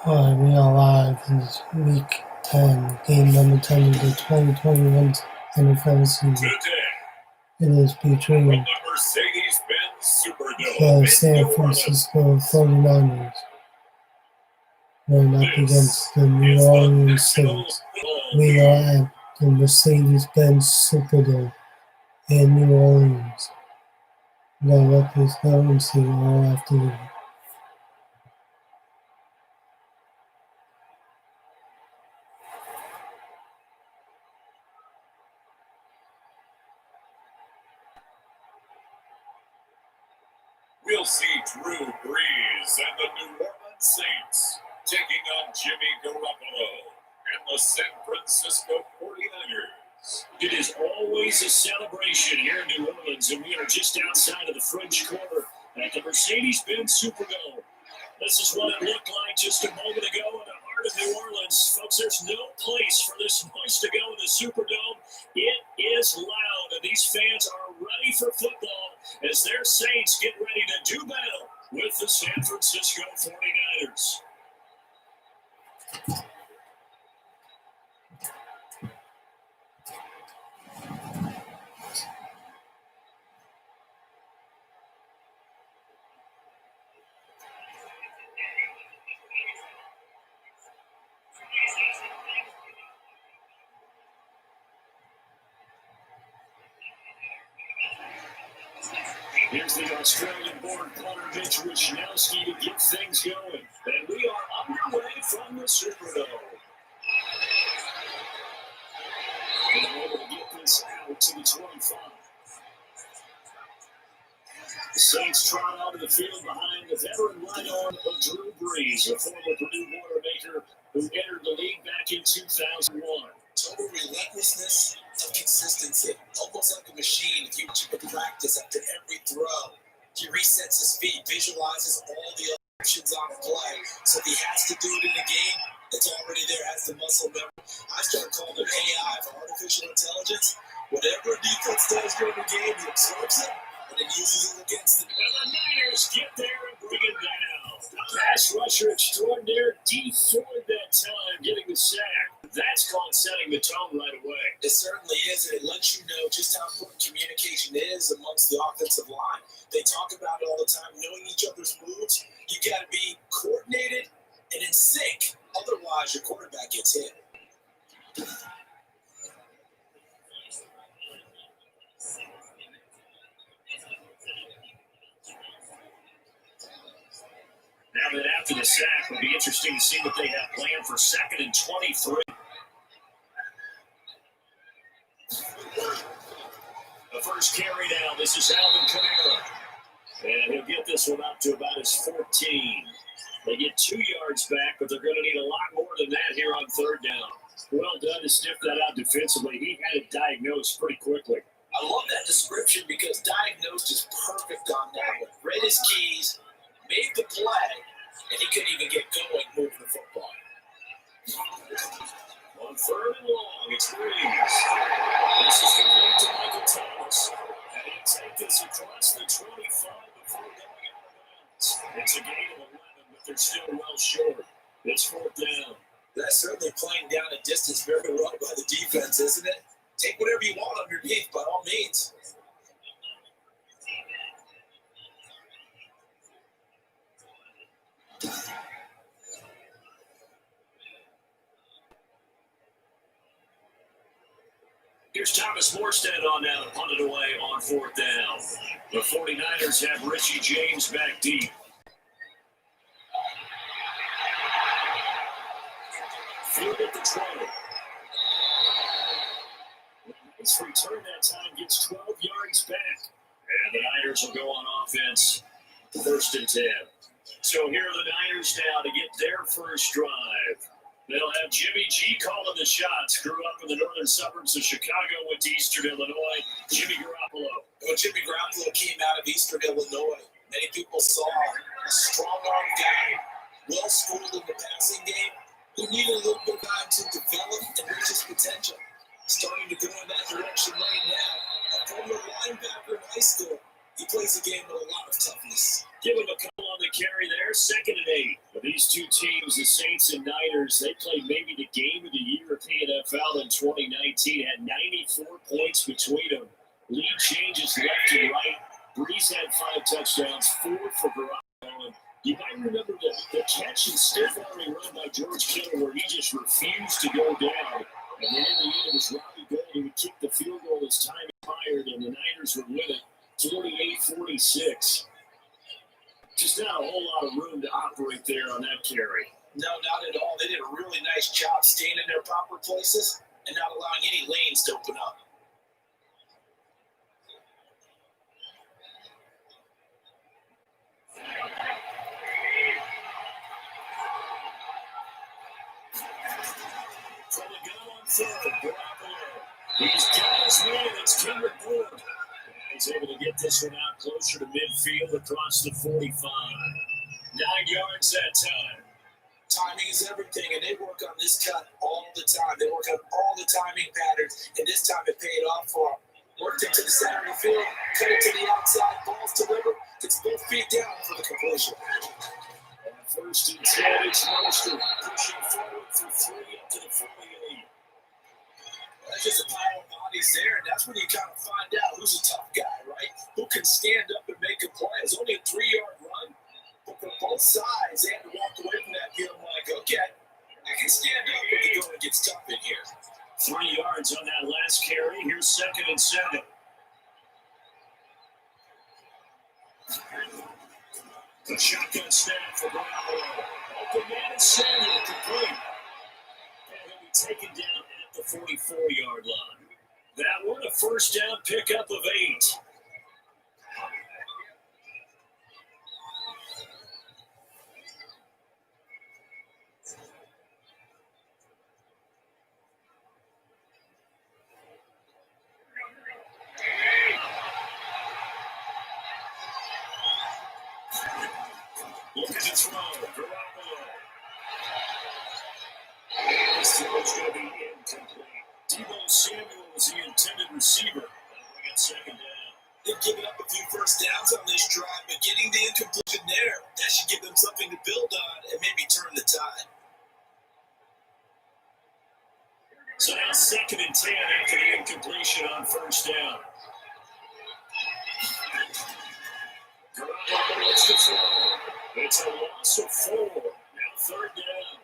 Alright, we are live in this week 10, game number 10 of the 2021 NFL season. It is between the San Francisco 49ers going up against the New Orleans Saints. We are at the Mercedes-Benz Superdome in New Orleans. Now let us go and see all after the We'll see Drew Brees and the New Orleans Saints taking on Jimmy Garoppolo and the San Francisco 49ers. It is always a celebration here in New Orleans, and we are just outside of the French Quarter at the Mercedes-Benz Superdome. This is what it looked like just a moment ago in the heart of New Orleans. Folks, there's no place for this noise to go in the Superdome. It is loud, and these fans are ready for football as their Saints get ready to do battle with the San Francisco 49ers. Here's the Australian-born punter Mitch Wishnowsky to get things going. And we are underway from the Superdome. And able to get this out to the 25. The Saints trot onto the field behind the veteran right arm of Drew Brees, a former Purdue Boilermaker who entered the league back in 2001. Total relentlessness and consistency, almost like a machine. If you took a practice after every throw, he resets his feet, visualizes all the options on the play. So if he has to do it in the game, it's already there, has the muscle memory. I started calling it AI for artificial intelligence. Whatever a defense does during the game, he absorbs it and then uses it against them. And the Niners get there and bring it down. The pass rusher extraordinaire D. Ford that time getting the sack. That's called setting the tone right away. It certainly is, and it lets you know just how important communication is amongst the offensive line. They talk about it all the time, knowing each other's moves. You got to be coordinated and in sync. Otherwise, your quarterback gets hit. Now that after the sack, it'll be interesting to see what they have planned for 2nd and 23. The first carry now. This is Alvin Kamara. And he'll get this one up to about his 14. They get 2 yards back, but they're going to need a lot more than that here on 3rd down. Well done to sniff that out defensively. He had it diagnosed pretty quickly. I love that description because diagnosed is perfect on that one. Read his keys, made the play, and he couldn't even get going moving the football. On 3rd and long, it's Brees. This is complete to Michael Thomas. And he'll take this across the 25 before going out of bounds. It's a gain of 11, but they're still well short. It's 4th down. That's certainly playing down a distance very well by the defense, isn't it? Take whatever you want underneath, by all means. Here's Thomas Morstead on down, punted away on 4th down. The 49ers have Richie James back deep. Field at the 20. Nice return that time, gets 12 yards back. And the Niners will go on offense, 1st and 10. So here are the Niners now to get their first drive. They'll have Jimmy G calling the shots. Grew up in the northern suburbs of Chicago, went to Eastern Illinois. Jimmy Garoppolo. When Jimmy Garoppolo came out of Eastern Illinois, many people saw a strong-arm guy, well-schooled in the passing game, who needed a little bit of time to develop and reach his potential. Starting to go in that direction right now. A former linebacker in high school, he plays a game with a lot of toughness. Give him a couple on the carry there. 2nd and 8. But These two teams, the Saints and Niners, they played maybe the game of the year at the NFL in 2019. Had 94 points between them. Lead changes left and right. Brees had 5 touchdowns, 4 for Garoppolo. You might remember the catch and stiff army run by George Kittle where he just refused to go down. And then in the end, it was Robbie Gould who would kick the field goal as time expired, and the Niners would win it 48-46. Just not a whole lot of room to operate there on that carry. No, not at all. They did a really nice job staying in their proper places and not allowing any lanes to open up. From the gun on third, Garoppolo. He's got his man. It's Kendrick Bourne. He's able to get this one out closer to midfield across the 45. 9 yards that time. Timing is everything, and they work on this cut all the time. They work on all the timing patterns, and this time it paid off for them. Worked it to the center of the field, cut it to the outside, balls delivered. It's both feet down for the completion. On first and 10, it's Mostert pushing forward for 3 up to the 48. That's just a pile of bodies there, and that's when you kind of find out who's a tough guy, right? Who can stand up and make a play. It's only a 3-yard run, but for both sides, they had to walk away from that field like, okay, I can stand up when the going gets tough in here. 3 yards on that last carry. Here's 2nd and 7. The shotgun snap for Garoppolo. Open man and Samuel complete. And he'll be taken down at the 44-yard line. That one, a first down pickup of 8. Looking to throw, Garoppolo. This throw is going to be incomplete. Deebo Samuel was the intended receiver. Bring it 2nd down. They've given up a few first downs on this drive, but getting the incompletion there, that should give them something to build on and maybe turn the tide. So now 2nd and 10 after the incompletion on first down. Garoppolo looks to throw. It's a loss of 4. Now 3rd down.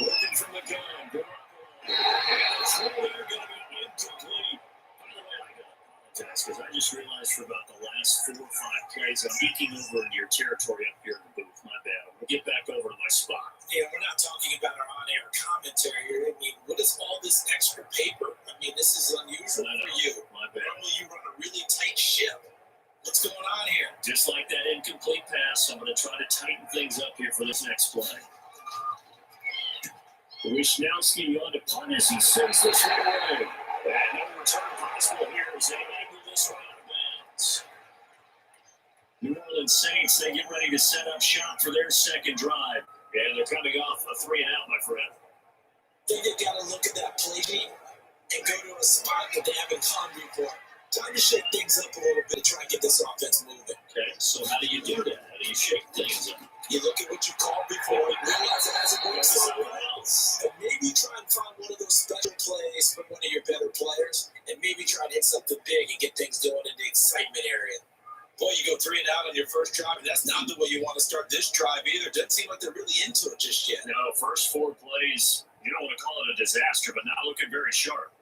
Working from the gun, Garoppolo. And it's really going to be incomplete. By the way, I got to apologize because I just realized for about the last 4 or 5 plays, I'm eking over into your territory up here in the booth. My bad. We'll get back over to my spot. Yeah, we're not talking about our on-air commentary here. I mean, what is all this extra paper? I mean, this is unusual for you. My bad. Normally you run a really tight ship. What's going on here? Just like that incomplete pass, I'm going to try to tighten things up here for this next play. Wishnowski on to punt as he sends this one away. And no return possible here as they angle this one out of bounds. New Orleans Saints, they get ready to set up shop for their second drive. And they're coming off a 3-and-out, my friend. I think they got to look at that play sheet and go to a spot that they haven't gone before. Time to shake things up a little bit and try and get this offense moving. Okay, so how do you do that? How do you shake things up? You look at what you called before, realize it hasn't worked somewhere else, and maybe try and find one of those special plays from one of your better players, and maybe try to hit something big and get things going in the excitement area. Boy, you go 3-and-out on your first drive, and that's not the way you want to start this drive either. Doesn't seem like they're really into it just yet. No, first 4 plays, you don't want to call it a disaster, but not looking very sharp.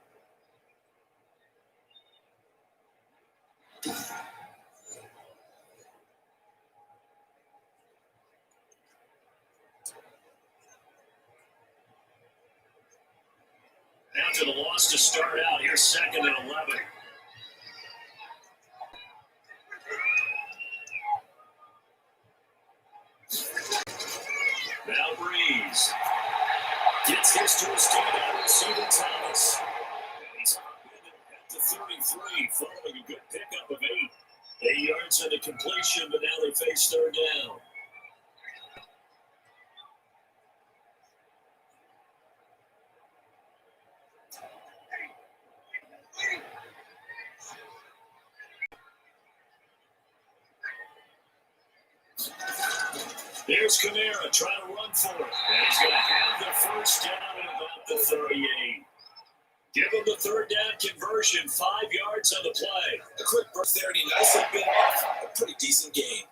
After the loss to start out, here's 2nd and 11. It's his to a standout receiver, Thomas. And he's upended at the 33, following a good pickup of 8. 8 yards on the completion, but now they face third down. There's Kamara trying to run for it. And he's going to have the first down at about the 38. Give him the third down conversion, 5 yards on the play. A quick burst there, and he nicely bit off a pretty decent gain.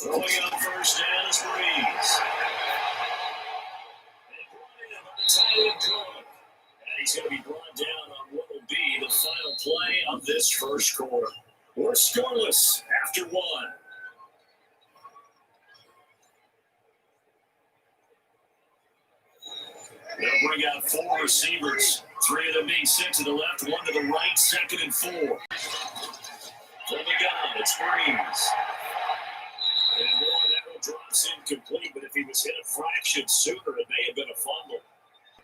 Throwing on first down is Breeze. And Bryant on the tight end Cook. And he's going to be brought down on what will be the final play of this first quarter. We're scoreless after 1. They'll bring out 4 receivers. 3 of them being sent to the left, 1 to the right, 2nd and 4. From the gun, it's Breeze. And boy, that one drops incomplete, but if he was hit a fraction sooner, it may have been a fumble.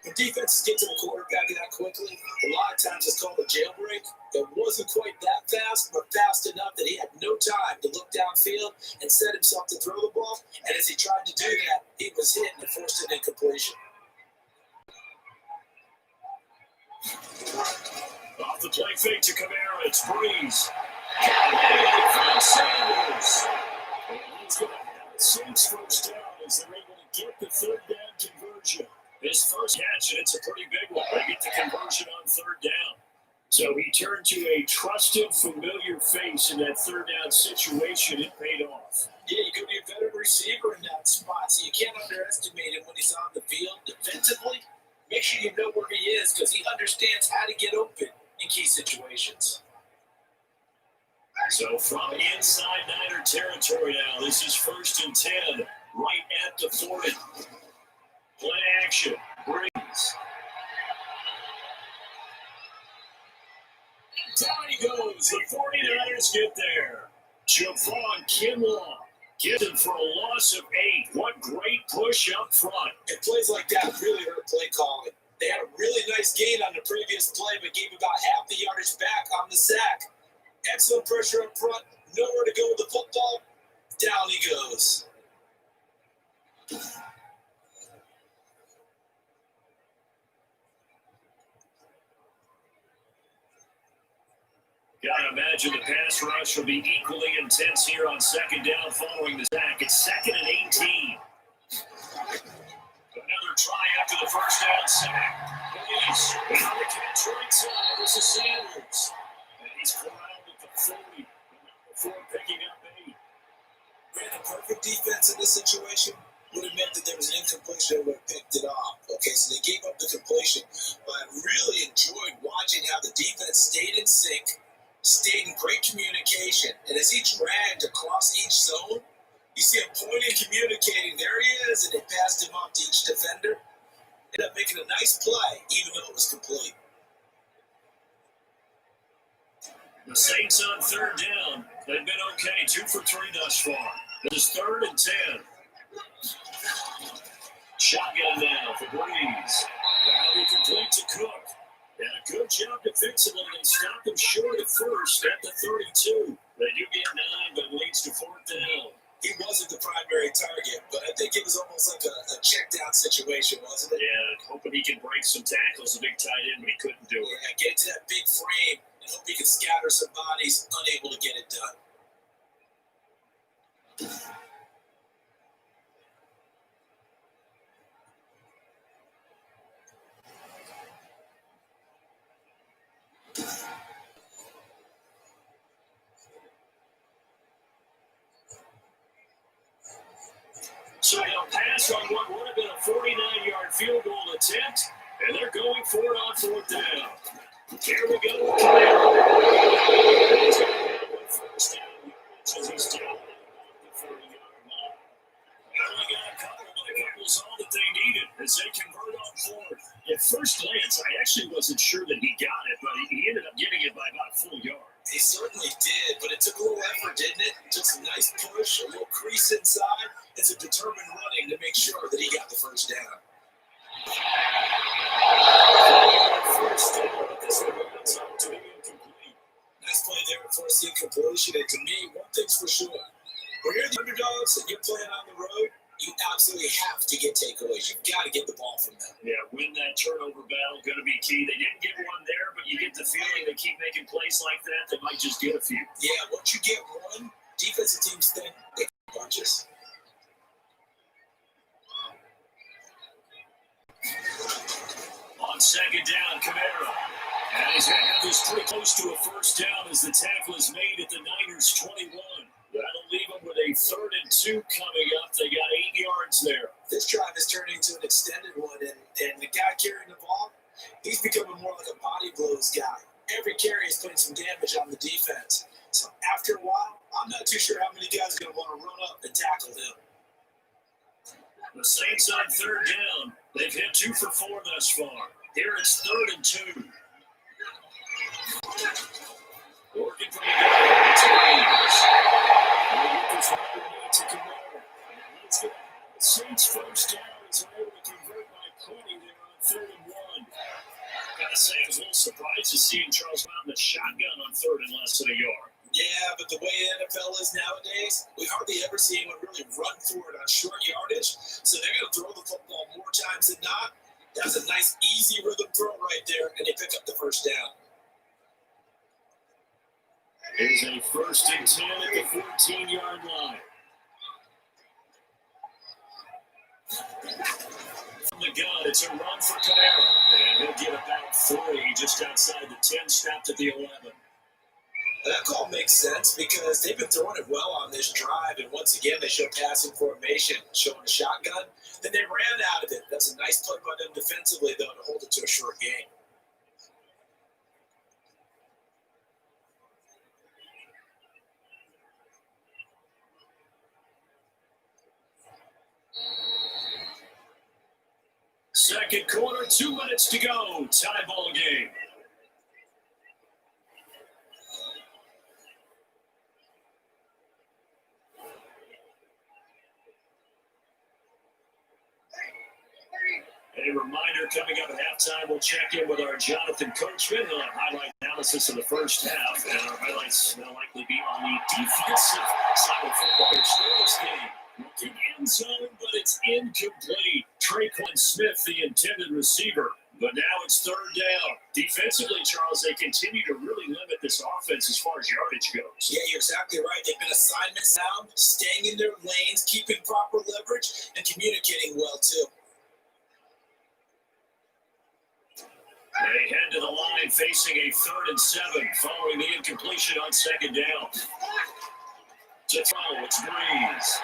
When defenses get to the quarterback that quickly, a lot of times it's called a jailbreak. It wasn't quite that fast, but fast enough that he had no time to look downfield and set himself to throw the ball. And as he tried to do that, he was hit and forced an incompletion. Off the play fake to Kamara, it's Breeze. And from Sanders. And he's going to have the Saints first down as they're able to get the third down conversion. His first catch, and it's a pretty big one. They get the conversion on third down. So he turned to a trusted, familiar face in that third down situation. It paid off. Yeah, you could be a better receiver in that spot, so you can't underestimate him when he's on the field defensively. Make sure you know where he is because he understands how to get open in key situations. So from inside Niner territory now, this is 1st and 10, right at the 40. Play action, Breeze. Down he goes. The 49ers get there. Javon Kinlaw gets him for a loss of 8. What great push up front. And plays like that really hurt play calling. They had a really nice gain on the previous play, but gave about half the yardage back on the sack. Excellent pressure up front. Nowhere to go with the football. Down he goes. Gotta imagine the pass rush will be equally intense here on 2nd down following the sack. It's 2nd and 18. Another try after the first down sack. Breeze on the catch right side. This is Sanders. And he's corralled at the 40. Before picking up 8. Ran a perfect defense in this situation. Would have meant that there was an incompletion that would have picked it off. Okay, so they gave up the completion. But I really enjoyed watching how the defense stayed in sync, stayed in great communication. And as he dragged across each zone, you see him pointing, communicating. There he is, and they passed him off to each defender. Ended up making a nice play, even though it was complete. The Saints on third down. They've been okay, 2 for 3 thus far. This is 3rd and 10. Shotgun now for Breeze. Now complete to Cook. And a good job defensively. They stop him short at first at the 32. They do get 9, but it leads to 4th down. He wasn't the primary target, but I think it was almost like a check-down situation, wasn't it? Yeah, hoping he can break some tackles, a big tight end, but he couldn't do it. Yeah, get to that big frame and hope he can scatter some bodies, unable to get it done. So he'll pass on what would have been a 49-yard field goal attempt, and they're going for it on fourth down. Here we go. First down, he's down the 40-yard line. They got a couple, but a couple's all that they needed as they convert on fourth. At first glance, I actually wasn't sure that he got it, but he ended up getting it by about a full yard. He certainly did, but it took a little effort, didn't it? It took some nice push, a little crease inside, and some determined running to make sure that he got the first down. First down, but this one runs out to be incomplete. Nice play there to force the incompletion, and to me, one thing's for sure. When you're the underdogs and you're playing on the road, you absolutely have to get takeaways. You've got to get the ball from them. Yeah, win that turnover battle, going to be key. They didn't get one there, but you get the feeling they keep making plays like that, they might just get a few. Yeah, once you get one, defensive teams think they can bunches. On second down, Kamara. And he's going to have this pretty close to a first down as the tackle is made at the Niners' 21. That'll leave them with a 3rd and 2 coming up. They got 8 yards there. This drive is turning into an extended one, and the guy carrying the ball, he's becoming more like a body blows guy. Every carry is putting some damage on the defense. So after a while, I'm not too sure how many guys are going to want to run up and tackle him. The Saints on 3rd down. They've hit 2 for 4 thus far. Here it's 3rd and 2. Working from the gun. It's Reeves. To Kamara. The Saints first down is able to convert by 20 there on 3rd and 1. Gotta say, I was a little surprised to see Charles Mountain the shotgun on 3rd and less than a yard. Yeah, but the way the NFL is nowadays, we hardly ever see anyone really run for it on short yardage. So they're going to throw the football more times than not. That was a nice, easy rhythm throw right there, and they pick up the first down. Here's a 1st and 10 at the 14-yard line. From the gun, it's a run for Kamara. And he'll get about 3 just outside the 10, stopped at the 11. That call makes sense because they've been throwing it well on this drive, and once again, they show passing formation, showing a shotgun. Then they ran out of it. That's a nice play by them defensively, though, to hold it to a short game. Second quarter, 2 minutes to go. Tie ball game. A reminder coming up at halftime, we'll check in with our Jonathan Coachman. He'll have highlight analysis of the first half, and our highlights will likely be on the defensive side of football. Scoreless game. Looking end zone, but it's incomplete. Traquan Smith, the intended receiver. But now it's 3rd down. Defensively, Charles, they continue to really limit this offense as far as yardage goes. Yeah, you're exactly right. They've been assignment sound, staying in their lanes, keeping proper leverage, and communicating well, too. They head to the line facing a 3rd and 7 following the incompletion on 2nd down. To throw, it's Breeze.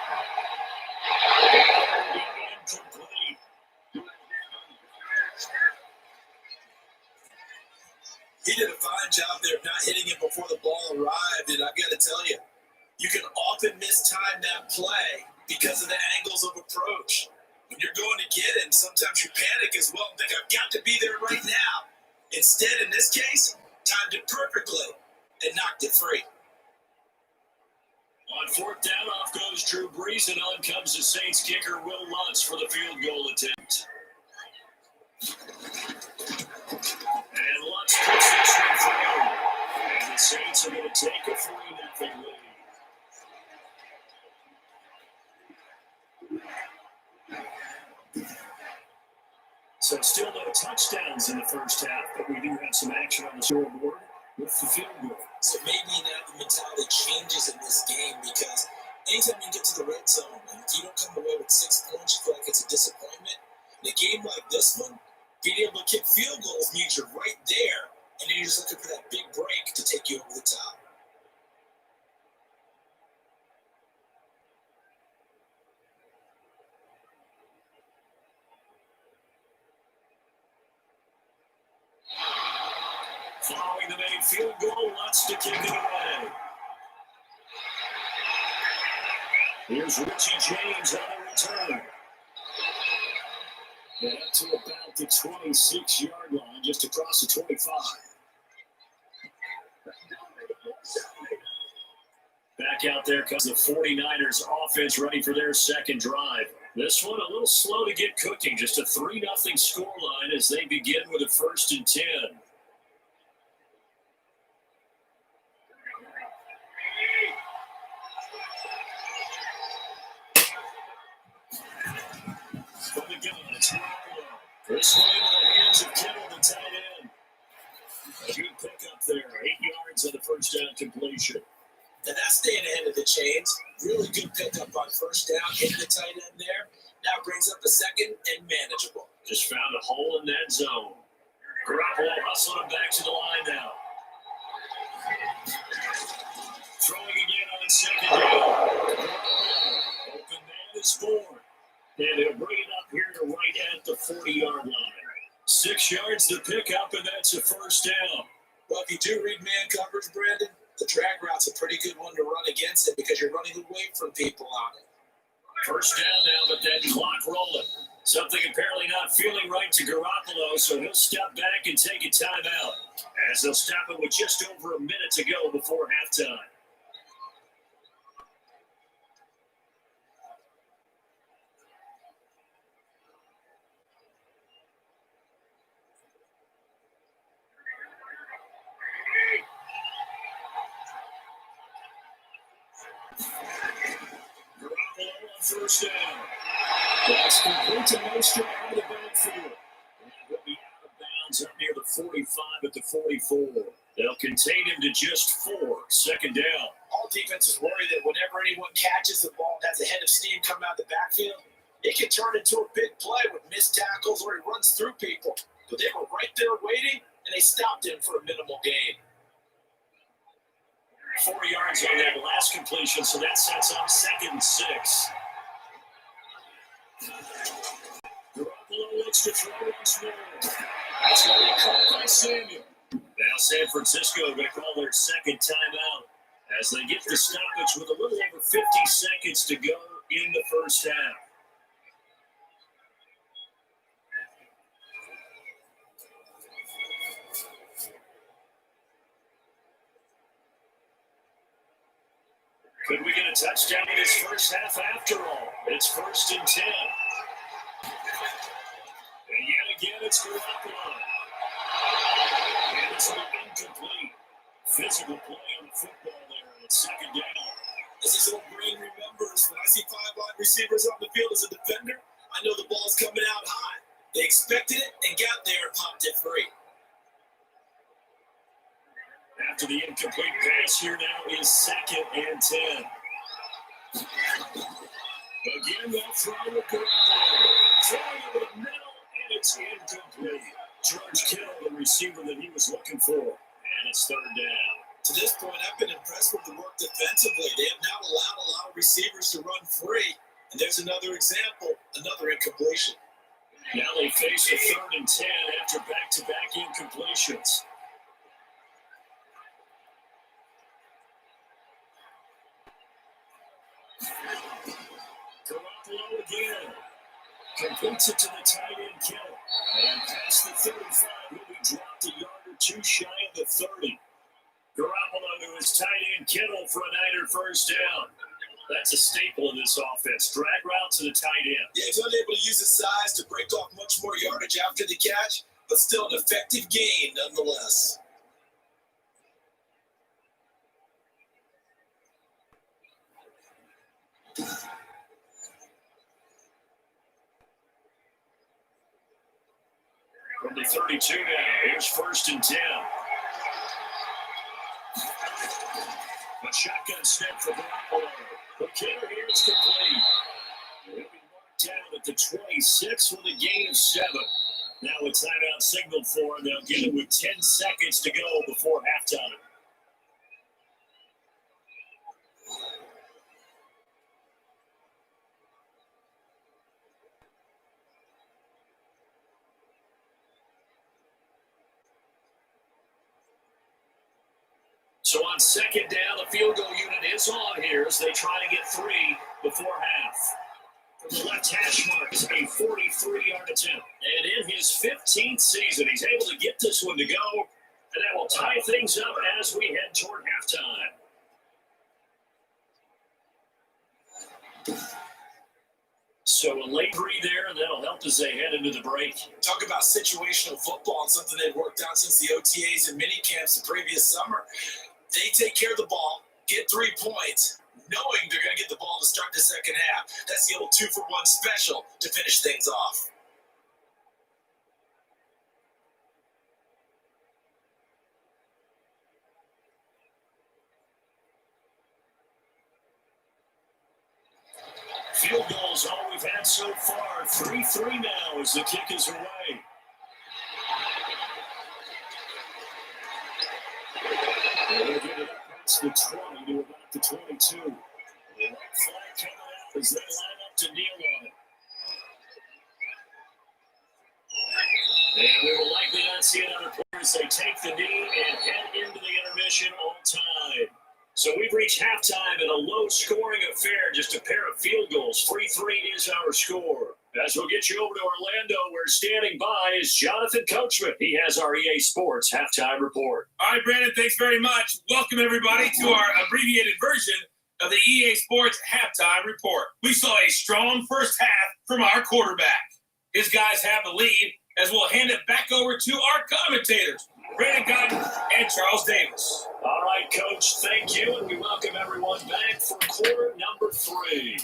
Incomplete. He did a fine job there of not hitting it before the ball arrived, and I've got to tell you, you can often mistime that play because of the angles of approach. When you're going to get him, sometimes you panic as well and think, I've got to be there right now. Instead, in this case, timed it perfectly and knocked it free. On 4th down, off goes Drew Brees, and on comes the Saints kicker, Will Lutz, for the field goal attempt. And Lutz puts this one through. And the Saints are going to take a 3-0 lead. So still no touchdowns in the first half, but we do have some action on the scoreboard with the field goal. So maybe now the mentality changes in this game because anytime you get to the red zone and if you don't come away with 6 points, you feel like it's a disappointment. In a game like this one, being able to kick field goals means you're right there and you're just looking for that big break to take you over the top. the main field goal, wants to kick it away. Here's Richie James on the return. And up to about the 26-yard line, just across the 25. Back out there comes the 49ers offense ready for their second drive. This one a little slow to get cooking, just a 3-0 scoreline as they begin with a 1st and 10. From the gun, it's Garoppolo. This one into the hands of Kittle, the tight end. A good pickup there, 8 yards on the first down completion. And that's staying ahead of the chains. Really good pickup on first down, hitting the tight end there. Now brings up a second and manageable. Just found a hole in that zone. Garoppolo hustling him back to the line now. Throwing again on second down. Open man is born. And he'll bring it up here to right at the 40-yard line. 6 yards to pick up, and that's a first down. Well, if you do read man coverage, Brandon, the drag route's a pretty good one to run against it because you're running away from people on it. First down now, but that clock rolling. Something apparently not feeling right to Garoppolo, so he'll step back and take a timeout. As they'll stop it with just over a minute to go before halftime. First down. That's complete to Mostert out of the backfield. And he'll be out of bounds up near the 45 at the 44. They'll contain him to just 4. Second down. All defenses worry that whenever anyone catches the ball and has a head of steam coming out the backfield, it can turn into a big play with missed tackles or he runs through people. But they were right there waiting, and they stopped him for a minimal gain. 4 yards on that last completion, so that sets up 2nd and 6. Garoppolo looks to throw once more. That's going to be caught by Samuel. Now San Francisco going to call their second timeout as they get the stoppage with a little over 50 seconds to go in the first half. Could we get a touchdown in this first half after all? It's 1st and 10. And yet again, it's Garoppolo. And it's an incomplete. Physical play on the football there, and it's 2nd down. This is what brain remembers. When I see 5 wide receivers on the field as a defender, I know the ball's coming out high. They expected it and got there and popped it free. After the incomplete pass here now is 2nd and 10. Again, they'll throw with Garoppolo. Throwing over the middle, and it's incomplete. George Kittle, the receiver that he was looking for. And it's 3rd down. To this point, I've been impressed with the work defensively. They have not allowed a lot of receivers to run free. And there's another example, another incompletion. Now they face a 3rd and 10 after back-to-back incompletions. Garoppolo again. Completes it to the tight end Kittle. And past the 35, he'll be dropped a yard or 2 shy of the 30. Garoppolo to his tight end Kittle for a Niner first down. That's a staple in this offense. Drag route to the tight end. Yeah, he's unable to use his size to break off much more yardage after the catch, but still an effective gain nonetheless. From the 32 now, here's 1st and 10. A shotgun snap for Garoppolo. The kicker here is complete. He'll be marked down at the 26 with a gain of 7. Now a timeout signaled for him. They'll get it with 10 seconds to go before halftime. So on second down, the field goal unit is on here as they try to get 3 before half. From the left hash mark is a 43-yard attempt. And in his 15th season, he's able to get this one to go. And that will tie things up as we head toward halftime. So a late 3 there, and that'll help as they head into the break. Talk about situational football and something they've worked out since the OTAs and mini camps the previous summer. They take care of the ball, get 3 points, knowing they're going to get the ball to start the second half. That's the old 2-for-1 special to finish things off. Field goals all we've had so far. 3-3 now as the kick is away. They'll get it up past the 20 to about the 22. The right flag coming out as they line up to kneel on it. And we will likely not see another play as they take the knee and head into the intermission on time. So we've reached halftime in a low-scoring affair, just a pair of field goals. 3-3 is our score. As we'll get you over to Orlando, where standing by is Jonathan Coachman. He has our EA Sports halftime report. All right, Brandon, thanks very much. Welcome, everybody, to our abbreviated version of the EA Sports halftime report. We saw a strong first half from our quarterback. His guys have the lead, as we'll hand it back over to our commentators, Brandon Cotton and Charles Davis. All right, Coach, thank you, and we welcome everyone back for quarter number 3.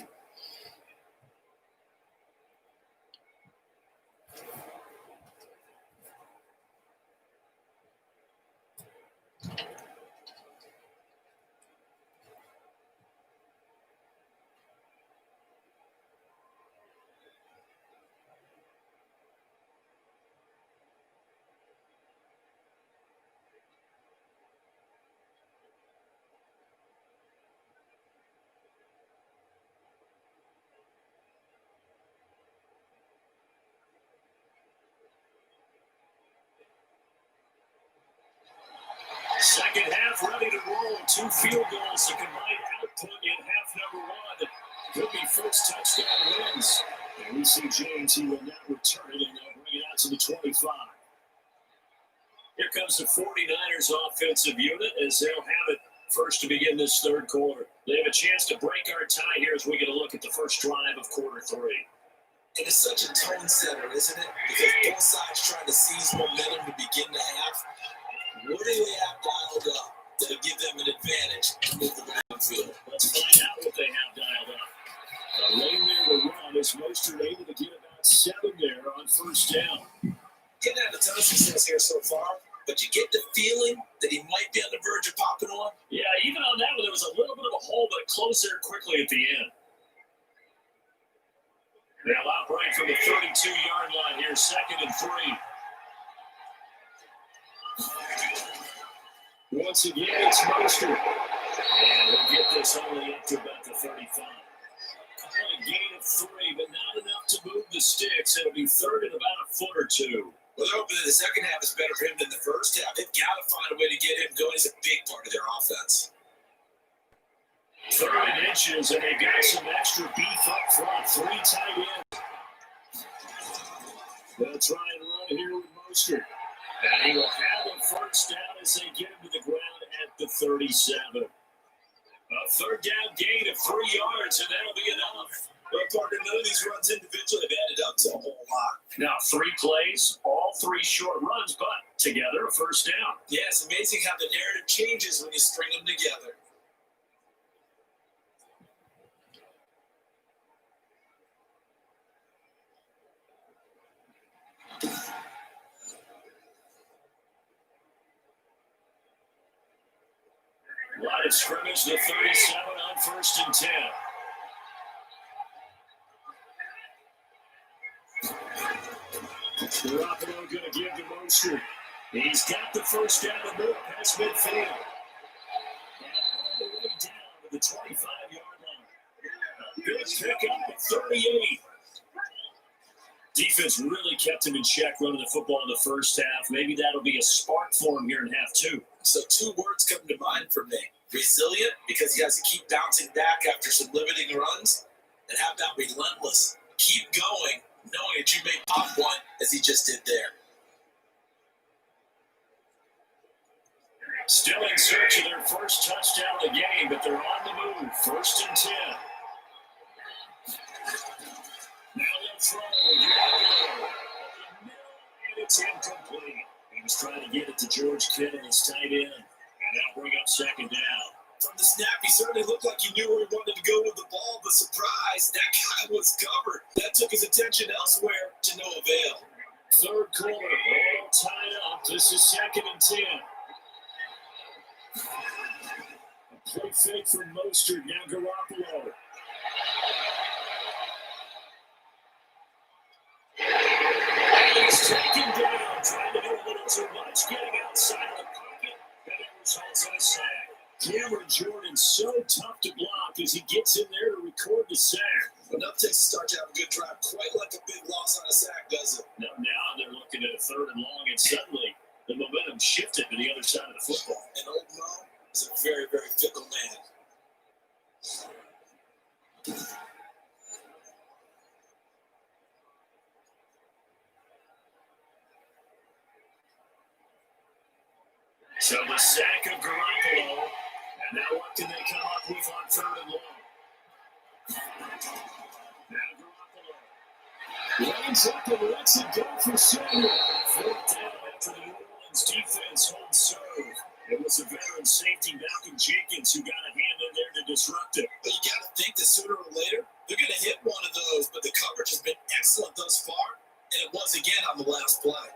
Second half ready to roll. 2 field goals, the combined output in half number 1. Could be first touchdown wins. And we see James, he will now return it, and they'll bring it out to the 25. Here comes the 49ers offensive unit as they'll have it first to begin this third quarter. They have a chance to break our tie here as we get a look at the first drive of quarter 3. It is such a tone setter, isn't it? Because both sides trying to seize momentum to begin the half. What do they have dialed up that'll give them an advantage to move the downfield? Let's find out what they have dialed up. A lane there to run is Mostert able to get about 7 there on first down. Didn't have a ton of success here so far, but you get the feeling that he might be on the verge of popping on. Yeah, even on that one, there was a little bit of a hole, but it closed there quickly at the end. They'll outright from the 32-yard line here, 2nd and 3. Once again, it's Mostert. And we'll get this only up to about the 35. A gain of 3, but not enough to move the sticks. It'll be third and about a foot or 2. Well, they're hoping that the second half is better for him than the first half. They've got to find a way to get him going. He's a big part of their offense. 3rd and inches, and they've got some extra beef up front. 3 tight ends. They'll try and run here with Mostert. And he will have a first down as they get him to the ground at the 37. A third down gain of 3 yards, and that'll be enough. But partner, none of these runs individually have added up to a whole lot. Now 3 plays, all 3 short runs, but together a first down. Yeah, it's amazing how the narrative changes when you string them together. Line of scrimmage to 37 on 1st and 10. Garoppolo going to give to Mostert. He's got the first down and move past midfield. And all the way down to the 25-yard line. A good pick up at 38. Defense really kept him in check running the football in the first half. Maybe that'll be a spark for him here in half two. So 2 words come to mind for me. Resilient, because he has to keep bouncing back after some limiting runs. And how about relentless? Keep going, knowing that you may pop one, as he just did there. Still in search of their first touchdown of the game, but they're on the move. 1st and 10. Now they'll throw. And it's incomplete. He was trying to get it to George Kittle, his tight end. And that'll bring up 2nd down. From the snap, he certainly looked like he knew where he wanted to go with the ball, but surprise, that guy was covered. That took his attention elsewhere to no avail. 3rd quarter, all tied up. This is 2nd and 10. A play fake from Mostert, now Garoppolo. And he's taken down, trying to do a little too much, getting outside of the pocket, and it results in a sack. Cameron Jordan so tough to block as he gets in there to record the sack. Enough takes to start to have a good drive, quite like a big loss on a sack, does it? Now they're looking at a 3rd and long, and suddenly the momentum shifted to the other side of the football. And old Mo is a very, very fickle man. So the sack of Garoppolo, and now what can they come up with on 3rd and long? Now Garoppolo lines up and lets it go for Samuel. 4th down after the New Orleans defense holds serve. It was a veteran safety, Malcolm Jenkins, who got a hand in there to disrupt it. But you got to think that sooner or later, they're going to hit one of those, but the coverage has been excellent thus far, and it was again on the last play.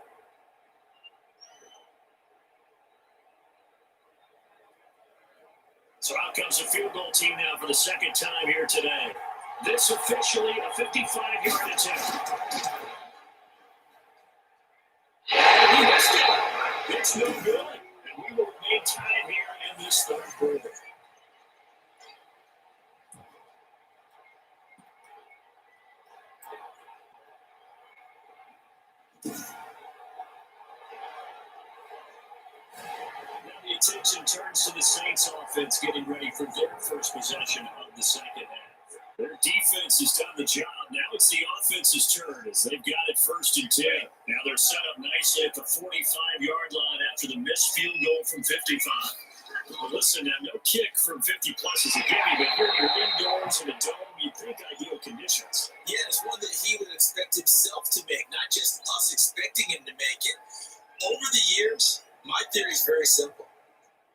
So out comes the field goal team now for the 2nd time here today. This officially a 55-yard attempt. And he missed it. It's no good. And we will remain tied here in this 3rd quarter. The attention turns to the Saints offense getting ready for their first possession of the 2nd half. Their defense has done the job. Now it's the offense's turn as they've got it 1st and 10. Now they're set up nicely at the 45-yard line after the missed field goal from 55. Well, listen, now no kick from 50 plus is a gimme, but here you're indoors in a dome. You'd think ideal conditions. Yeah, it's one that he would expect himself to make, not just us expecting him to make it. Over the years, my theory is very simple.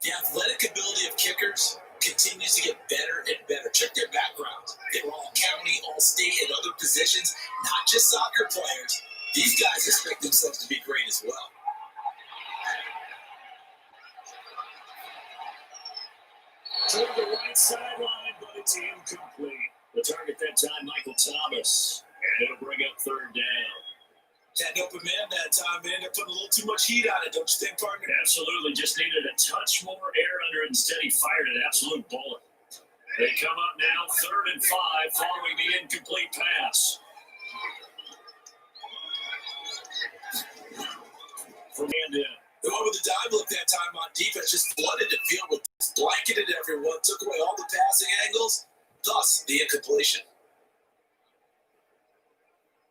The athletic ability of kickers continues to get better and better. Check their backgrounds. They were all county, all state, and other positions, not just soccer players. These guys expect themselves to be great as well. Toward the right sideline, but it's incomplete. The target that time, Michael Thomas. And it'll bring up 3rd down. Had an open man that time, man. They're putting a little too much heat on it, don't you think, partner? Absolutely. Just needed a touch more air under it. Instead, he fired an absolute bullet. They come up now, 3rd and 5, following the incomplete pass. From Andin. The one with the dive look that time on defense just flooded the field with blanketed everyone, took away all the passing angles, thus the incompletion.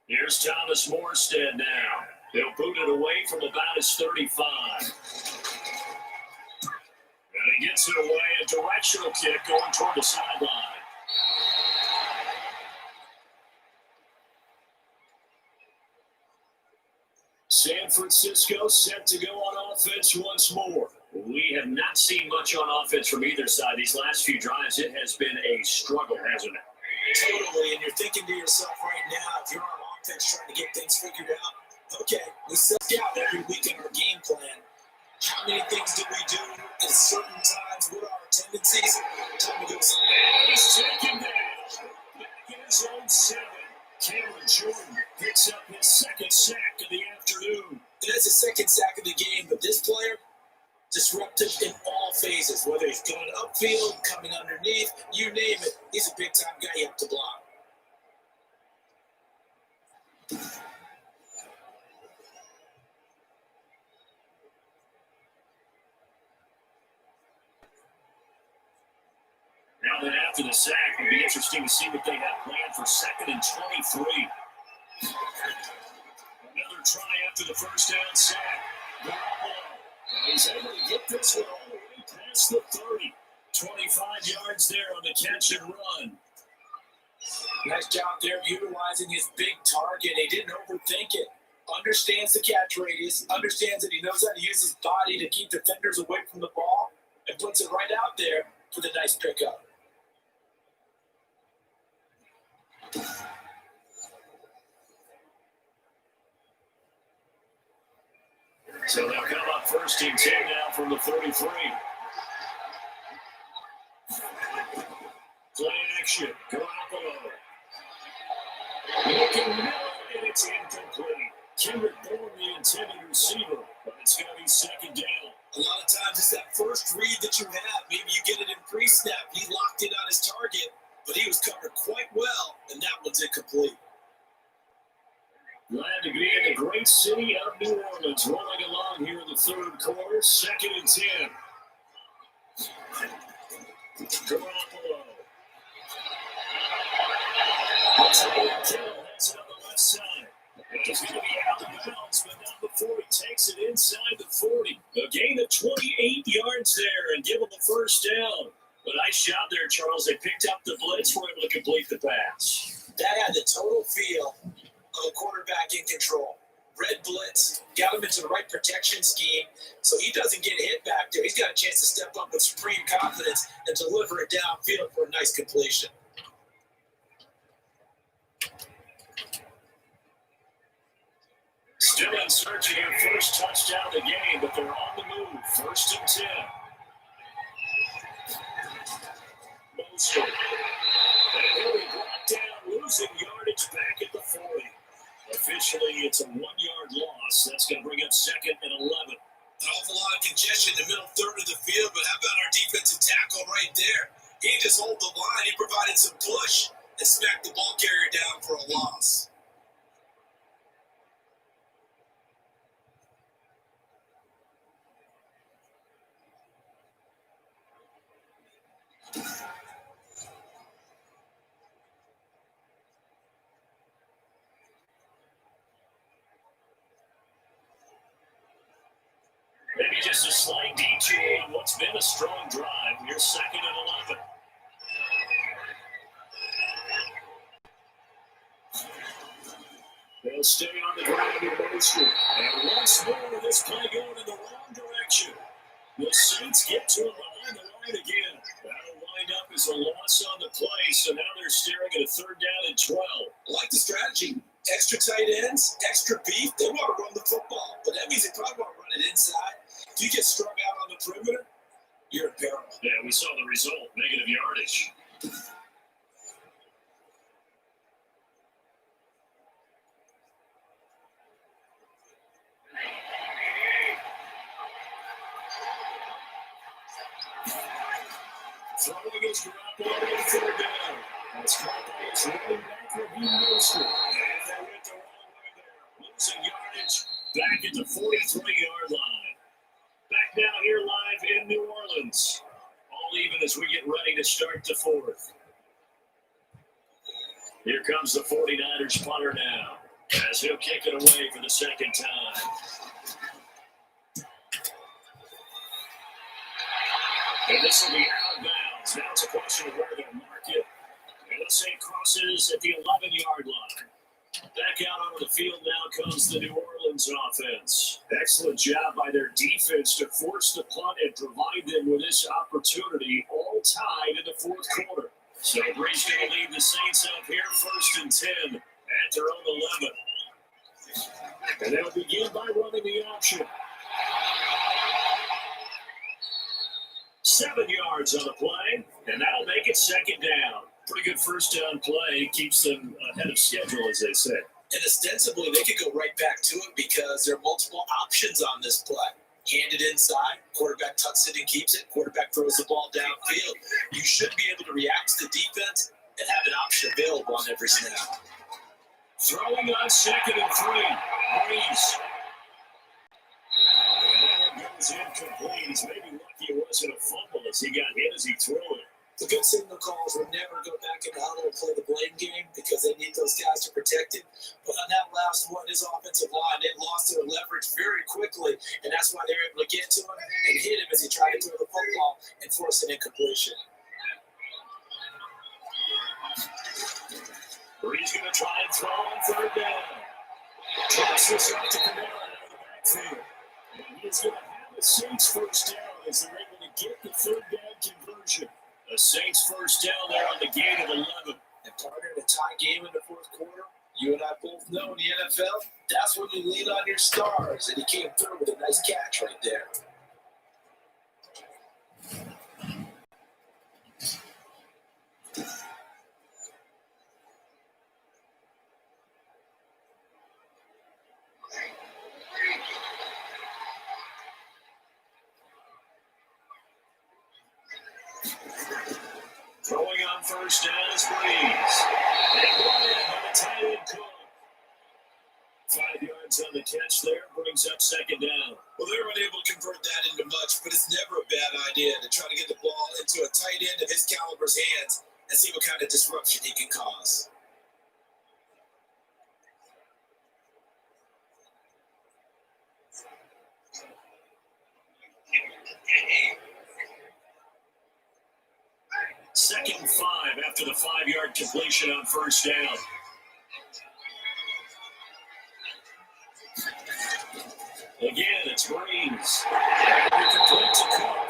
Here's Thomas Morstead now. He'll boot it away from about his 35. And he gets it away, a directional kick going toward the sideline. San Francisco set to go on offense once more. We have not seen much on offense from either side. These last few drives, it has been a struggle, hasn't it? Totally, and you're thinking to yourself right now, if you're on offense trying to get things figured out, okay, we set out every week in our game plan. How many things do we do at certain times? What are our tendencies? Time to go. And he's taken down. Back in his own 7. Cameron Jordan picks up his 2nd sack of the afternoon. And that's the 2nd sack of the game, but this player, disruptive in all phases, whether he's going upfield, coming underneath, you name it. He's a big-time guy you have to block. after the sack. It'll be interesting to see what they have planned for 2nd and 23. Another try after the first down sack. He's able to get this one all the way past the 30. 25 yards there on the catch and run. Nice job there utilizing his big target. He didn't overthink it. Understands the catch radius, understands that he knows how to use his body to keep defenders away from the ball, and puts it right out there for the nice pickup. So they'll come up 1st and 10 now from the 33. Play action. Garoppolo. Looking middle, and it's incomplete. Kendrick Bourne, the intended receiver, but it's going to be 2nd down. A lot of times it's that first read that you have. Maybe you get it in pre-snap. He locked in on his target, but he was covered quite well, and that one's incomplete. Glad to be in the great city of New Orleans, rolling along here in the 3rd quarter. 2nd and 10. Garoppolo. Tyreek Hill has it on the left side. He's going to be out of bounds, but not before he takes it inside the 40. A gain of 28 yards there and give him the 1st down. But nice job there, Charles. They picked up the blitz, were able to complete the pass. That had the total feel of a quarterback in control. Red blitz, got him into the right protection scheme, so he doesn't get hit back there. He's got a chance to step up with supreme confidence and deliver it downfield for a nice completion. Still in search of their first touchdown of the game, but they're on the move. 1st and 10. Mostert. And he'll be brought down, losing yardage back at the 40. Officially, it's a 1-yard loss. That's going to bring up 2nd and 11. An awful lot of congestion in the middle third of the field, but how about our defensive tackle right there? He just hold the line. He provided some push and smacked the ball carrier down for a loss. Maybe just a slight detour on what's been a strong drive. You're 2nd and 11. They'll stay on the ground in Mostert. And once more, this play going in the wrong direction. The Saints get to him behind the line again. That'll wind up as a loss on the play, so now they're staring at a 3rd down and 12. I like the strategy. Extra tight ends, extra beef. They want to run the football, but that means they probably want to run it inside. If you get strung out on the perimeter, you're in peril. Yeah, we saw the result, negative yardage. Throwing his Garoppolo on 3rd down. That's Garoppolo's running back will be Mostert. And they went the wrong way there. Losing yardage back at the 43-yard line. Back now here live in New Orleans. All even as we get ready to start the 4th. Here comes the 49ers punter now, as he'll kick it away for the 2nd time. And this will be out of bounds. Now it's a question of where they'll mark it. And let's say it crosses at the 11-yard line. Back out onto the field now comes the New Orleans offense. Excellent job by their defense to force the punt and provide them with this opportunity, all tied in the 4th quarter. So Brees going to lead the Saints up here, 1st and 10 at their own 11. And they'll begin by running the option. 7 yards on the play, and that'll make it 2nd down. Pretty good 1st down play. Keeps them ahead of schedule, as they say. And ostensibly, they could go right back to it because there are multiple options on this play. Hand it inside, quarterback tucks it and keeps it, quarterback throws the ball downfield. You should be able to react to the defense and have an option available on every snap. Throwing on 2nd and 3. Brees. And that one goes incomplete. He's maybe lucky it wasn't a fumble as he got hit as he threw it. The good signal calls will never go back in the huddle and play the blame game because they need those guys to protect him. But on that last one, his offensive line, they lost their leverage very quickly, and that's why they were able to get to him and hit him as he tried to throw the football and force an incompletion. Brees going to try and throw on third down. Drops this out to Kamara out of the backfield. And he's going to have the Saints first down as they're able to get the third down conversion. The Saints first down there on the gain of 11. And partner, in a tie game in the fourth quarter, you and I both know in the NFL, that's when you lean on your stars. And he came through with a nice catch right there. Throwing on first down is Brees. And brought in by the tight end Cook. 5 yards on the catch there, brings up second down. Well, they were unable to convert that into much, but it's never a bad idea to try to get the ball into a tight end of his caliber's hands and see what kind of disruption he can cause. Second and 5 after the 5-yard completion on first down. Again, it's Brees. Complete to Cook.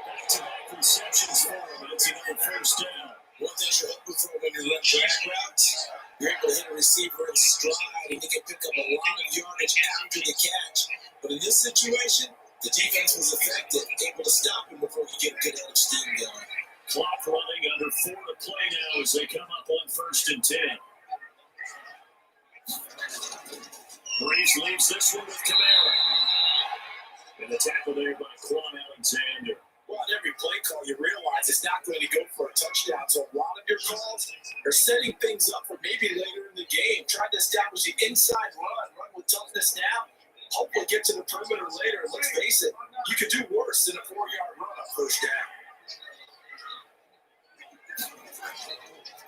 Back-to-back receptions for him. It's another first down. One thing you're hoping for when you run drag routes, you're able to hit a receiver in stride and he can pick up a lot of yardage after the catch. But in this situation, the defense was effective, able to stop him before he get a good head of steam going. Clock running, under 4 to play now as they come up on first and 10. Brees leaves this one with Kamara. And the tackle there by Quan Alexander. Well, on every play call, you realize it's not going to go for a touchdown. So a lot of your calls are setting things up for maybe later in the game, trying to establish the inside run with toughness now. Hopefully get to the perimeter later. Let's face it, you could do worse than a 4-yard run on first down.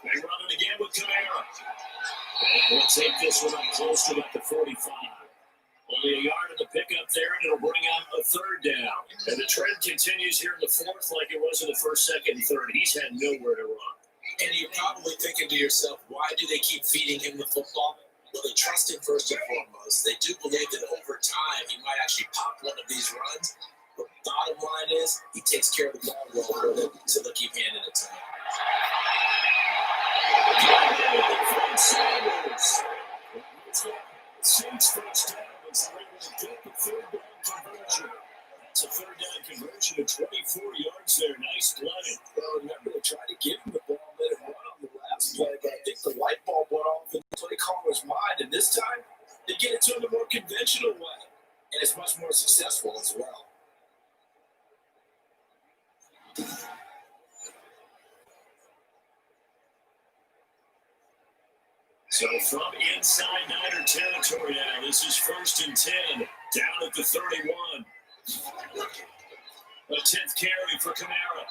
They run it again with Kamara. And we'll take this one up close to about the 45. Only a yard in the pickup there, and it'll bring out a third down. And the trend continues here in the fourth like it was in the first, second, and third. He's had nowhere to run. And you're probably thinking to yourself, why do they keep feeding him the football? Well, they trust him first and foremost. They do believe that over time he might actually pop one of these runs. But bottom line is, he takes care of the ball well for them, so they'll keep handing it to him. Saints first down as they're able to get the third down conversion. It's a third down conversion of 24 yards there. Nice play. Well, remember, they tried to give him the ball and let him run on the last play, but I think the light bulb went off in the play caller's mind, and this time they get it to him a more conventional way, and it's much more successful as well. So from inside Niner territory now, this is first and 10, down at the 31. A 10th carry for Kamara.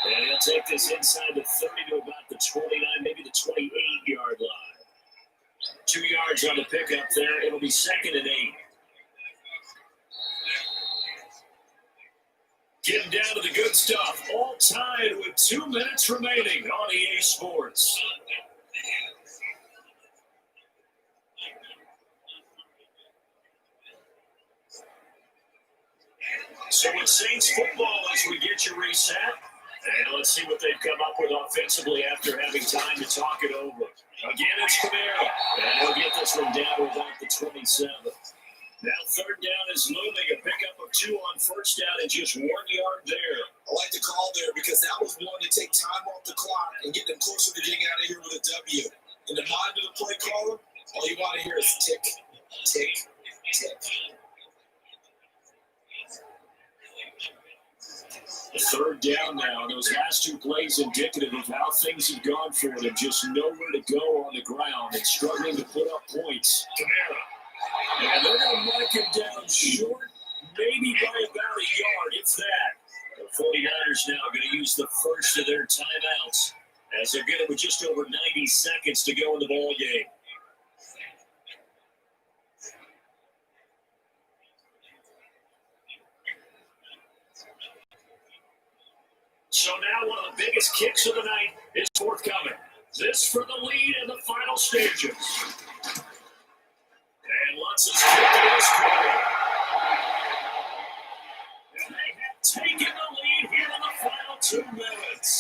And he'll take this inside the 30 to about the 29, maybe the 28-yard line. 2 yards on the pickup there. It'll be second and 8. Getting down to the good stuff. All tied with 2 minutes remaining on EA Sports. So it's Saints football as we get you reset. And let's see what they've come up with offensively after having time to talk it over. Again, it's Kamara. And he'll get this one down to about the 27. Now third down is looming. A pickup of 2 on first down and just 1 yard there. I like the call there because that was one to take time off the clock and get them closer to getting out of here with a W. In the mind of the play caller, all you want to hear is tick, tick, tick. The third down now. Those last 2 plays indicative of how things have gone for them. Just nowhere to go on the ground and struggling to put up points. Kamara. And they're going to mark him down short, maybe by about a yard, if that. The 49ers now going to use the first of their timeouts as they're getting with just over 90 seconds to go in the ball game. So now one of the biggest kicks of the night is forthcoming. This for the lead in the final stages. And Lutz's kick is good. And they have taken the lead here in the final 2 minutes.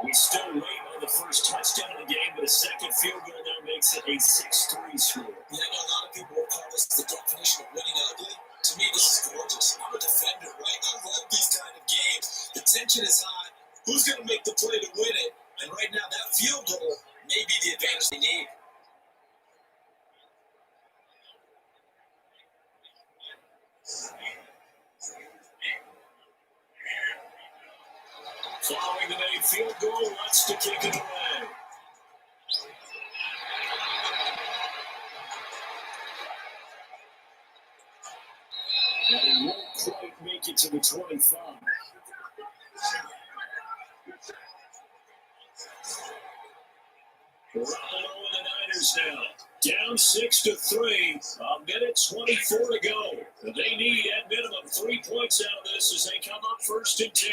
We still wait on the first touchdown of the game, but a second field goal now makes it a 6-3 score. Yeah, I know a lot of people will call this the definition of winning ugly. To me, this is gorgeous. I'm a defender, right? I love these kind of games. The tension is high. Who's going to make the play to win it? And right now, that field goal may be the advantage they need. Following the made field goal, wants to kick it away. And he won't quite make it to the 25. Garoppolo and the Niners now. Down 6-3. A minute 24 to go. They need at minimum 3 points out of this as they come up 1st and 10.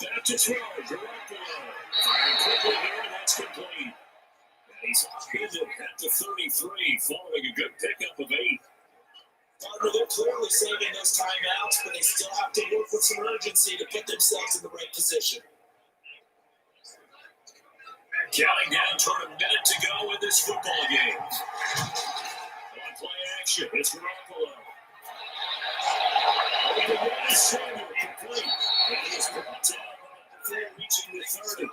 Back to throw. Garoppolo. Firing quickly here, and that's complete. And he's pinned at the 33, following a good pickup of 8. Partner, they're clearly saving those timeouts, but they still have to work with some urgency to put themselves in the right position. Counting down toward a minute to go in this football game. On play action, it's Garoppolo. And the one is Samuel complete. And he is brought down before reaching the 30.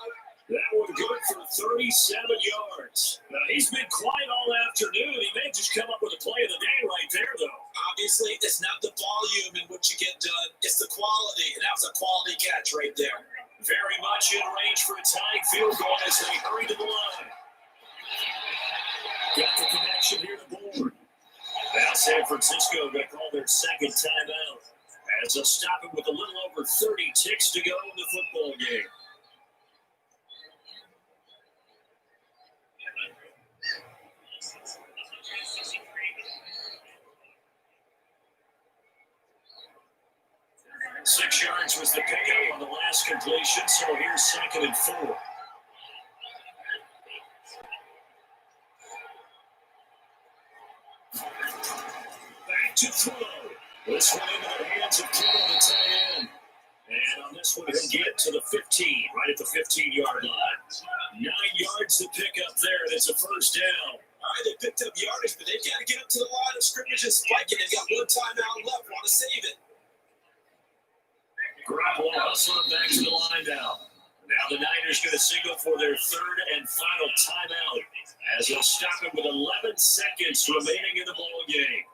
That one good for 37 yards. Now, he's been quiet all afternoon. He may just come up with a play of the day right there, though. Obviously, it's not the volume in what you get done. It's the quality, and that was a quality catch right there. Very much in range for a tying field goal as they hurry to the line. Got the connection here to board. Now San Francisco going to call their second timeout as they'll stop it with a little over 30 ticks to go in the football game. Six yards was the pickup on the last completion, so here's 2nd and 4. Back to throw. This one into the hands of Kittle, the tight end. And on this one, he'll get to the 15, right at the 15-yard line. 9 yards to pick up there, and it's a first down. All right, they picked up yardage, but they've got to get up to the line of scrimmage and spike it. They've got one timeout left. Want to save it. Garoppolo hustling back to the line now. Now the Niners going to signal for their 3rd and final timeout as they'll stop it with 11 seconds remaining in the ball game.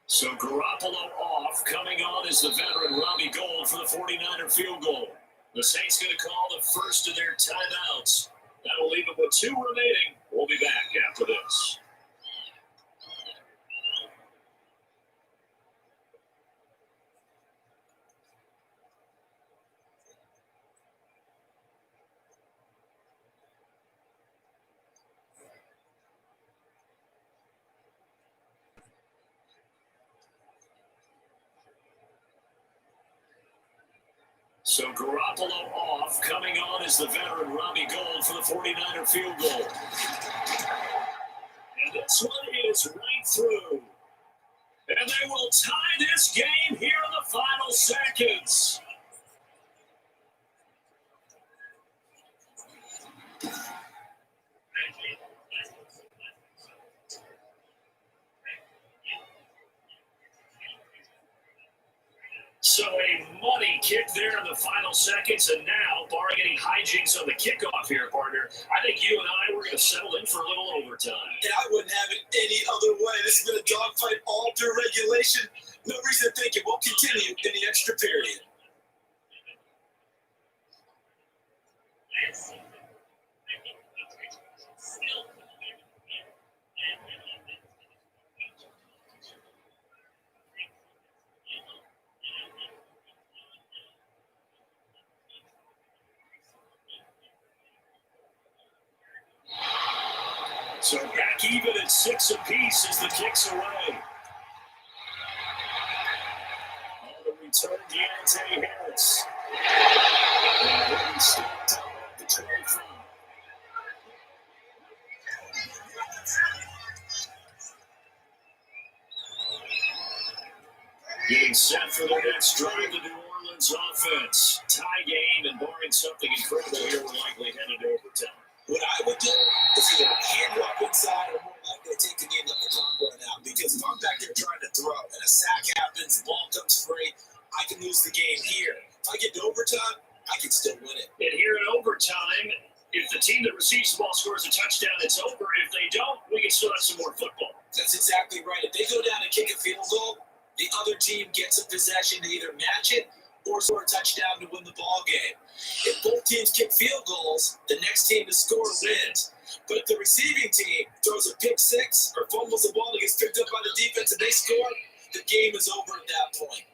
So Garoppolo off. Coming on is the veteran Robbie Gould for the 49er field goal. The Saints going to call the first of their timeouts. That'll leave them with 2 remaining. We'll be back after this. So Garoppolo off. Coming on is the veteran Robbie Gould for the 49er field goal. And this one is right through. And they will tie this game here in the final seconds. So a money kick kick there in the final seconds, and now, barring any hijinks on the kickoff here, partner, I think you and I, we're going to settle in for a little overtime. And I wouldn't have it any other way. This has been a dogfight all through regulation. No reason to think it won't continue in the extra period. So back even at 6 apiece as the kick's away. On the return, Deontay Harris. And he stepped up at the 25. Getting set for the next drive, the New Orleans offense. Tie game, and barring something incredible here, we're likely headed to overtime. What I would do is either hand up inside or more likely to take the knee and let the clock run out. Because if I'm back there trying to throw and a sack happens, the ball comes free, I can lose the game here. If I get to overtime, I can still win it. And here in overtime, if the team that receives the ball scores a touchdown, it's over. If they don't, we can still have some more football. That's exactly right. If they go down and kick a field goal, the other team gets a possession to either match it or score a touchdown to win the ball game. If both teams kick field goals, the next team to score wins. But if the receiving team throws a pick six or fumbles the ball and gets picked up by the defense and they score, the game is over at that point.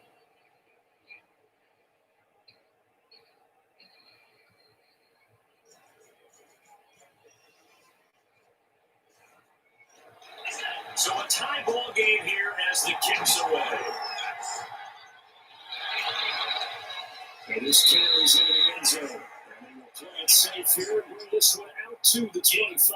So a tie ball game here as the kick's away. And this carries into the end zone. And they will play it safe here and bring this one out to the 25.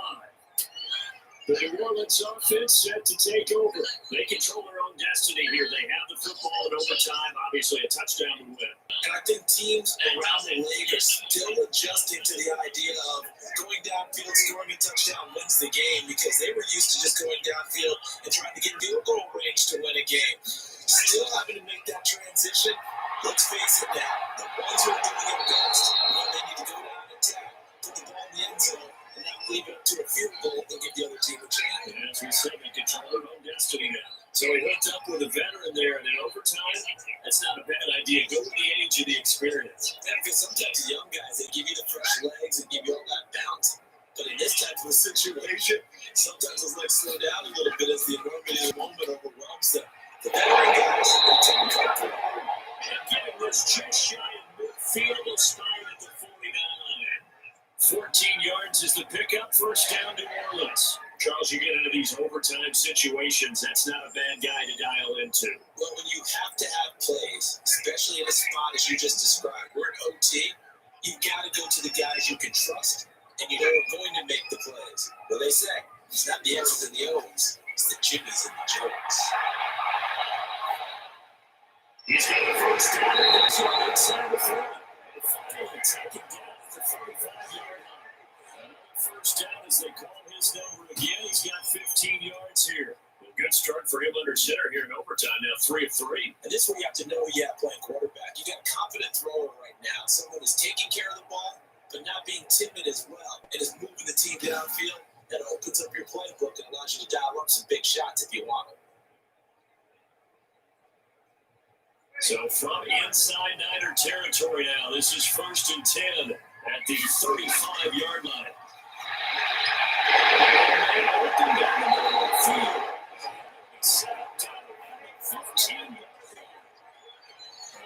The New Orleans offense set to take over. They control their own destiny here. They have the football in overtime, obviously a touchdown to win. And I think teams around the league are still adjusting to the idea of going downfield, scoring a touchdown wins the game, because they were used to just going downfield and trying to get field goal range to win a game. Still having to make that transition. Let's face it now, the ones who are doing it best know they need to go down and attack, put the ball in the end zone, and not leave it up to a field goal and give the other team a chance. And as we said, they control their own destiny now. So he hooked up with a veteran there, and in overtime, that's not a bad idea. Go with the age and the experience. Yeah, because sometimes the young guys, they give you the fresh legs and give you all that bounce. But in this type of a situation, sometimes those legs slow down a little bit as the enormity of the moment overwhelms them. The veteran guys, they take comfort. And again, was just shy of midfield, a spot at the 49. 14 yards is the pickup, first down New Orleans. Charles, you get into these overtime situations, that's not a bad guy to dial into. Well, when you have to have plays, especially in a spot as you just described, we're in OT, you've got to go to the guys you can trust and you know are going to make the plays. Well, they say it's not the X's and the O's, it's the Jimmys and the Joes. He's got the first down and that's on inside the 40. And finally taken down at the 45-yard line. Another first down as they call his number again. He's got 15 yards here. A good start for him under center here in overtime. Now 3 of 3. And this is where you have to know you have playing quarterback. You got a confident thrower right now, someone who's taking care of the ball, but not being timid as well, and is moving the team downfield. That opens up your playbook and allows you to dial up some big shots if you want them. So from inside Niner territory now, this is 1st and 10 at the 35-yard line. And open down the middle of the field. Set up down around the 15-yard line.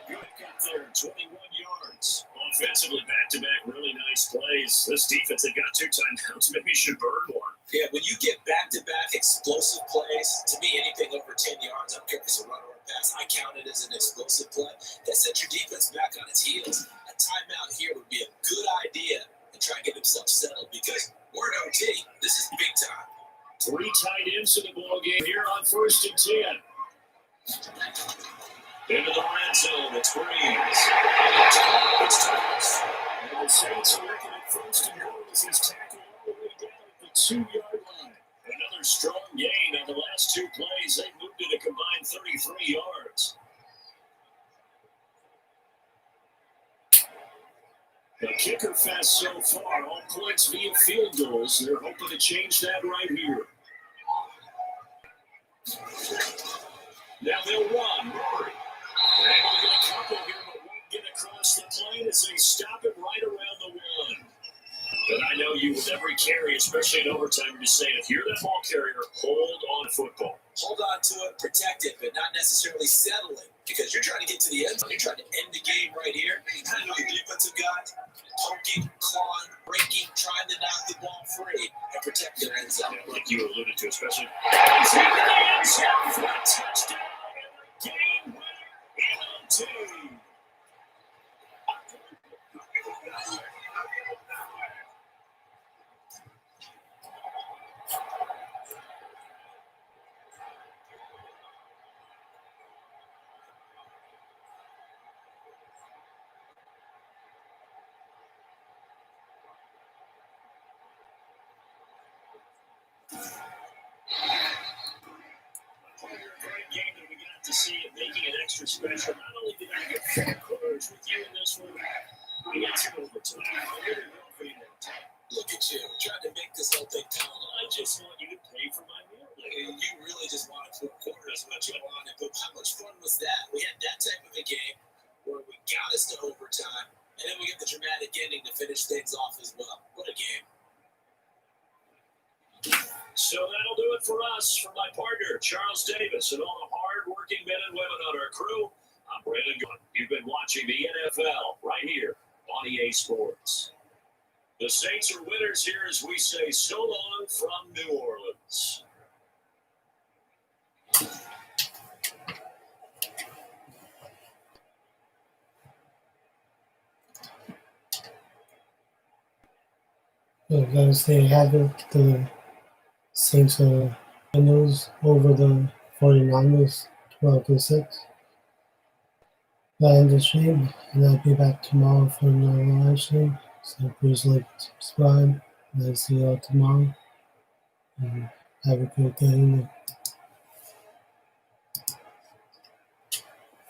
Good cut there, 21 yards. Offensively, back-to-back, really nice plays. This defense, they've got 2 timeouts. Maybe should burn one. Yeah, when you get back-to-back explosive plays, to me, anything over 10 yards, I don't care if it's a run or a pass, I count it as an explosive play. That sets your defense back on its heels. A timeout here would be a good idea and try and get themselves settled because we're in OT. This is big time. 3 tight ends in the ball game here on 1st and 10. Into the red zone, it's Breeze. It's Thomas. And the Saints are looking at 1st and goal as he's tackled all the way down at the 2-yard line. Another strong gain on the last 2 plays. They moved it a combined 33 yards. The kicker fast so far, all points via field goals. They're hoping to change that right here. Now they'll run. Rory. They're able to get a couple here, but won't get across the plane as they stop it right around the one. But I know you with every carry, especially in overtime, you're just saying, if you're that ball carrier, hold on football. Hold on to it, protect it, but not necessarily settling. Because you're trying to get to the end zone. You're trying to end the game right here. I know the defensive guy poking, clawing, breaking, trying to knock the ball free and protect their end zone. Yeah, like you alluded to, especially. He's in the end zone for a touchdown and a game winner in on two. Great game that we got to see it making it extra special. Not only did I get full courage with you in this one, we got to overtime. I really will for you that time. Look at you, trying to make this whole thing count. I just want you to pay for my meal. You really just wanted to quarter as much as you wanted, but how much fun was that? We had that type of a game where we got us to overtime, and then we get the dramatic ending to finish things off as well. What a game. So that'll do it for us. For my partner, Charles Davis, and all the hard-working men and women on our crew, I'm Brandon Gunn. You've been watching the NFL right here on EA Sports. The Saints are winners here as we say so long from New Orleans. So guys, they have it. The Saints are winners over the 49ers 12-6. I end the stream, and I'll be back tomorrow for another live stream. So please like, subscribe, and I'll see you all tomorrow. And have a good day.